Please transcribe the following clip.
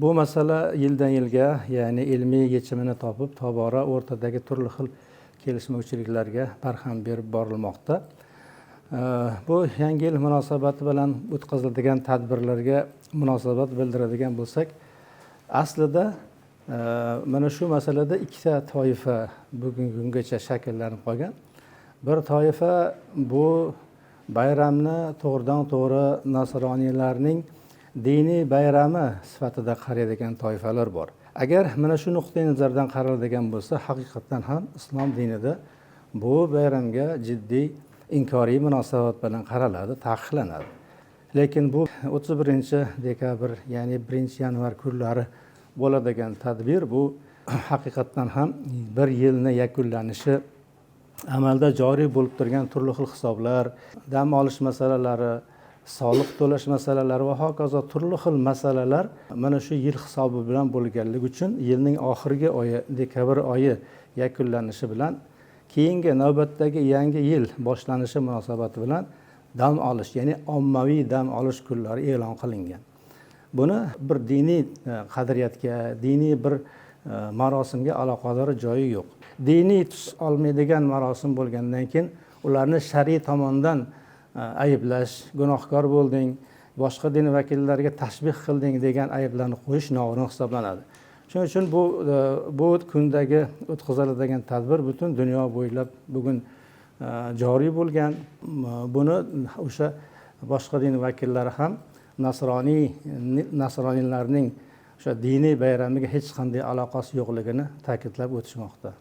Bu masala yildan yilga, ya'ni ilmiy yechimini topib, tobora o'rtadagi turli xil kelishmovchiliklarga barham berib borilmoqda. Bu yangi yil munosabati bilan o'tkaziladigan tadbirlarga munosabat bildiradigan bo'lsak, aslida mana shu masalada ikkita toifa bugungi kungacha shakllanib qolgan. Bir toifa bu bayramni to'g'ridan-to'g'ri nasroniylarning diniy bayrami sifatida qaraydigan toifalar bor. Agar mana shu nuqtai nazardan qaraladigan bo'lsa, haqiqatan ham islom dinida bu bayramga jiddiy inkoriy munosabat bilan qaraladi, taqiqlanadi. Lekin bu 31-dekabr, ya'ni 1-yanvar kunlari bo'ladigan tadbir, bu haqiqatan ham bir yilni yakunlanishi, amalda joriy bo'lib turgan turli xil hisoblar, dam olish masalalari, soliq to'lash masalalari va hokazo turli xil masalalar mana shu yil hisobi bilan bo'lganligi uchun yilning oxirgi oyi, dekabr oyi yakunlanishi bilan keyingi navbatdagi yangi yil boshlanishi munosabati bilan dam olish, ya'ni ommaviy dam olish kunlari e'lon qilingan. Buni bir diniy qadriyatga, diniy bir marosimga aloqador joyi yo'q. Diniy tus olmaydigan marosim bo'lgandan keyin ularni shar'iy tomondan ayblash, gunohkor bo'lding, boshqa din vakillariga tashbih qilding degan ayblarni qo'yish noo'rin hisoblanadi. Shuning uchun bu kundagi o'tkaziladigan tadbir butun dunyo bo'ylab bugun joriy bo'lgan. Buni o'sha boshqa din vakillari ham nasroniylarning o'sha diniy bayramiga hech qanday aloqasi yo'qligini ta'kidlab o'tishmoqda.